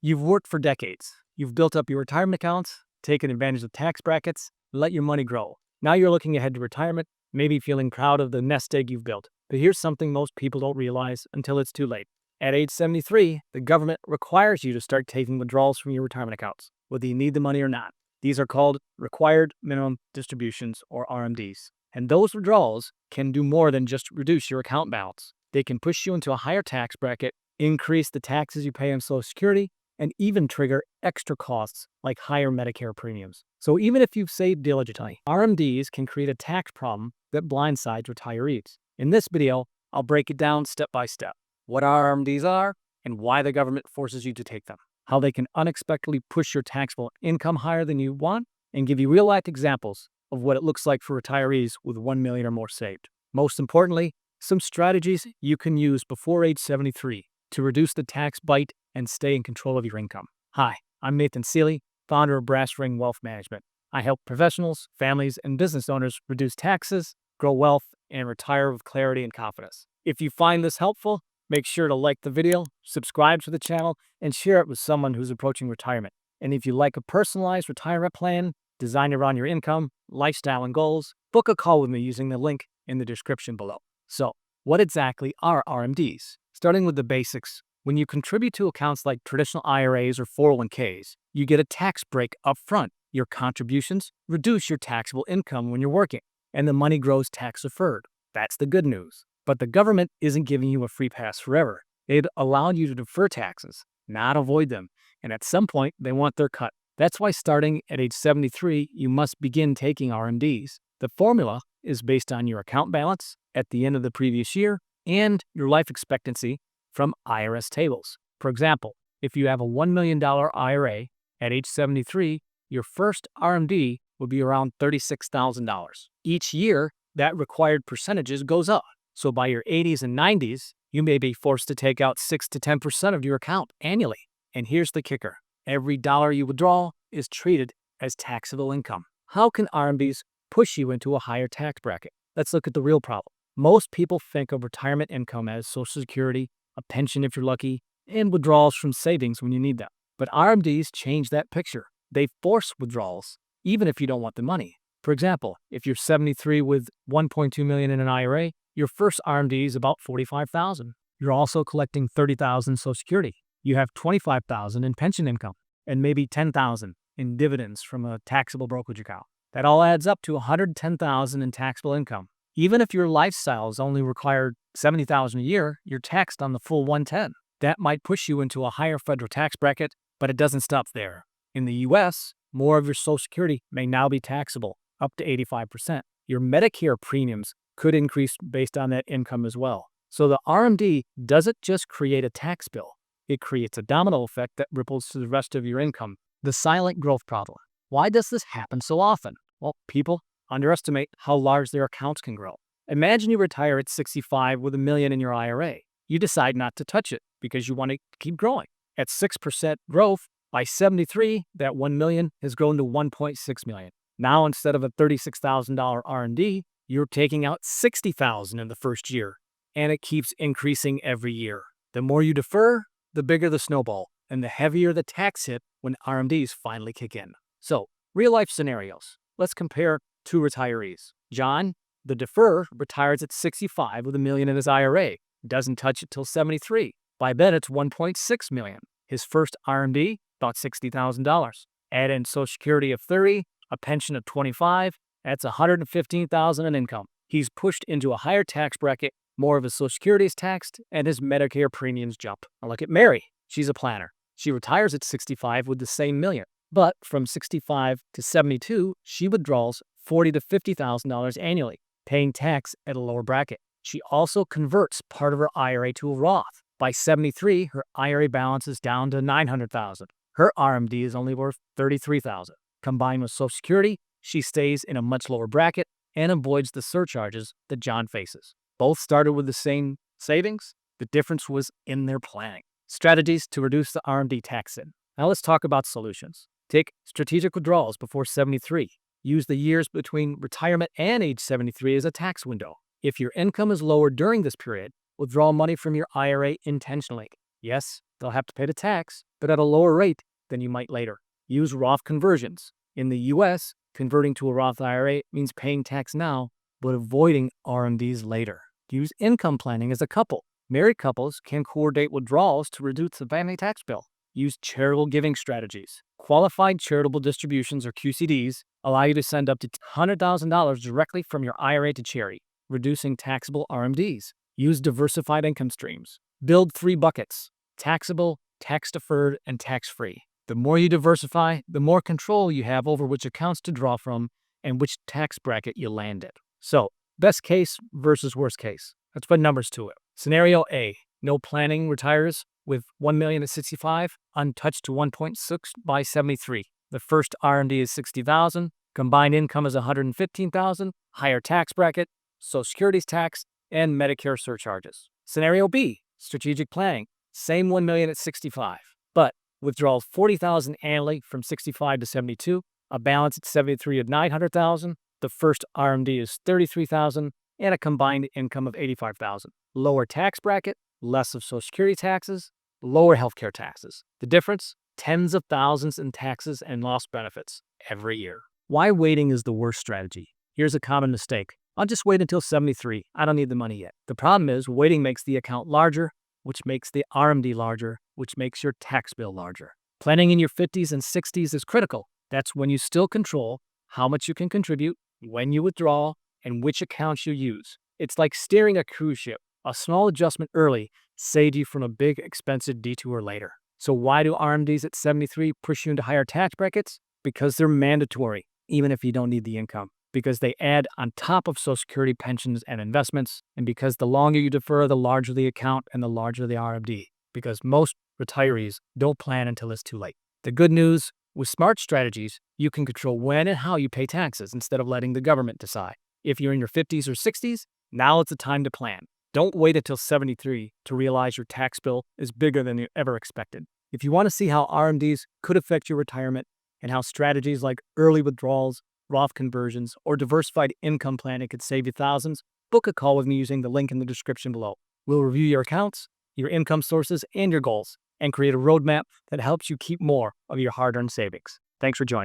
You've worked for decades. You've built up your retirement accounts, taken advantage of tax brackets, let your money grow. Now you're looking ahead to retirement, maybe feeling proud of the nest egg you've built. But here's something most people don't realize until it's too late. At age 73, the government requires you to start taking withdrawals from your retirement accounts, whether you need the money or not. These are called required minimum distributions, or RMDs. And those withdrawals can do more than just reduce your account balance. They can push you into a higher tax bracket, increase the taxes you pay on Social Security, and even trigger extra costs like higher Medicare premiums. So even if you've saved diligently, RMDs can create a tax problem that blindsides retirees. In this video, I'll break it down step by step. What RMDs are and why the government forces you to take them. How they can unexpectedly push your taxable income higher than you want, and give you real-life examples of what it looks like for retirees with $1 million or more saved. Most importantly, some strategies you can use before age 73 to reduce the tax bite and stay in control of your income. Hi, I'm Nathan Seeley, founder of Brass Ring Wealth Management. I help professionals, families, and business owners reduce taxes, grow wealth, and retire with clarity and confidence. If you find this helpful, make sure to like the video, subscribe to the channel, and share it with someone who's approaching retirement. And if you like a personalized retirement plan designed around your income, lifestyle, and goals, book a call with me using the link in the description below. So, what exactly are RMDs? Starting with the basics, when you contribute to accounts like traditional IRAs or 401ks, you get a tax break up front. Your contributions reduce your taxable income when you're working, and the money grows tax-deferred. That's the good news. But the government isn't giving you a free pass forever. They've allowed you to defer taxes, not avoid them, and at some point, they want their cut. That's why starting at age 73, you must begin taking RMDs. The formula is based on your account balance at the end of the previous year and your life expectancy from IRS tables. For example, if you have a $1 million IRA at age 73, your first RMD would be around $36,000. Each year, that required percentages goes up. So by your 80s and 90s, you may be forced to take out 6 to 10% of your account annually. And here's the kicker. Every dollar you withdraw is treated as taxable income. How can RMDs push you into a higher tax bracket? Let's look at the real problem. Most people think of retirement income as Social Security, a pension if you're lucky, and withdrawals from savings when you need them. But RMDs change that picture. They force withdrawals, even if you don't want the money. For example, if you're 73 with $1.2 million in an IRA, your first RMD is about $45,000. You're also collecting $30,000 Social Security. You have $25,000 in pension income and maybe $10,000 in dividends from a taxable brokerage account. That all adds up to $110,000 in taxable income. Even if your lifestyle is only required $70,000 a year, you're taxed on the full $110,000. That might push you into a higher federal tax bracket, but it doesn't stop there. In the U.S., more of your Social Security may now be taxable, up to 85%. Your Medicare premiums could increase based on that income as well. So the RMD doesn't just create a tax bill. It creates a domino effect that ripples to the rest of your income. The silent growth problem. Why does this happen so often? Well, people underestimate how large their accounts can grow. Imagine you retire at 65 with $1 million in your IRA. You decide not to touch it because you want to keep growing. At 6% growth, by 73, that $1 million has grown to $1.6 million. Now, instead of a $36,000 R&D, you're taking out $60,000 in the first year, and it keeps increasing every year. The more you defer, the bigger the snowball, and the heavier the tax hit when RMDs finally kick in. So, real-life scenarios. Let's compare two retirees. John, the deferrer, retires at 65 with $1 million in his IRA. Doesn't touch it till 73. By then, it's $1.6 million. His first RMD, about $60,000. Add in Social Security of $30,000, a pension of $25,000. That's $115,000 in income. He's pushed into a higher tax bracket, more of his Social Security is taxed, and his Medicare premiums jump. Now look at Mary. She's a planner. She retires at 65 with the same $1 million. But from 65 to 72, she withdraws $40,000 to $50,000 annually, paying tax at a lower bracket. She also converts part of her IRA to a Roth. By 73, her IRA balance is down to $900,000. Her RMD is only worth $33,000. Combined with Social Security, she stays in a much lower bracket and avoids the surcharges that John faces. Both started with the same savings. The difference was in their planning. Strategies to reduce the RMD tax in. Now let's talk about solutions. Take strategic withdrawals before 73. Use the years between retirement and age 73 as a tax window. If your income is lower during this period, withdraw money from your IRA intentionally. Yes, They'll have to pay the tax, but at a lower rate than you might later. Use Roth conversions. In the US, converting to a Roth IRA means paying tax now, but avoiding RMDs later. Use income planning as a couple. Married couples can coordinate withdrawals to reduce the family tax bill. Use charitable giving strategies. Qualified charitable distributions, or QCDs, allow you to send up to $100,000 directly from your IRA to charity, reducing taxable RMDs. Use diversified income streams. Build 3 buckets: taxable, tax-deferred, and tax-free. The more you diversify, the more control you have over which accounts to draw from and which tax bracket you land in. So, best case versus worst case. Let's put numbers to it. Scenario A: no planning, retires with $1 million at 65, untouched to 1.6 by 73. The first RMD is $60,000, combined income is $115,000, higher tax bracket, Social Security's tax, and Medicare surcharges. Scenario B: strategic planning, same $1 million at 65, but withdrawals $40,000 annually from 65 to 72, a balance at 73 of $900,000. The first RMD is $33,000, and a combined income of $85,000. Lower tax bracket, less of Social Security taxes, lower healthcare taxes. The difference? Tens of thousands in taxes and lost benefits every year. Why waiting is the worst strategy? Here's a common mistake. I'll just wait until 73. I don't need the money yet. The problem is waiting makes the account larger, which makes the RMD larger, which makes your tax bill larger. Planning in your 50s and 60s is critical. That's when you still control how much you can contribute, when you withdraw, and which accounts you use. It's like steering a cruise ship. A small adjustment early saved you from a big expensive detour later. So why do RMDs at 73 push you into higher tax brackets? Because they're mandatory, even if you don't need the income. Because they add on top of Social Security pensions and investments, and because the longer you defer, the larger the account and the larger the RMD. Because most retirees don't plan until it's too late. The good news, with smart strategies, you can control when and how you pay taxes instead of letting the government decide. If you're in your 50s or 60s, now it's the time to plan. Don't wait until 73 to realize your tax bill is bigger than you ever expected. If you want to see how RMDs could affect your retirement and how strategies like early withdrawals, Roth conversions, or diversified income planning could save you thousands, book a call with me using the link in the description below. We'll review your accounts, your income sources, and your goals, and create a roadmap that helps you keep more of your hard-earned savings. Thanks for joining.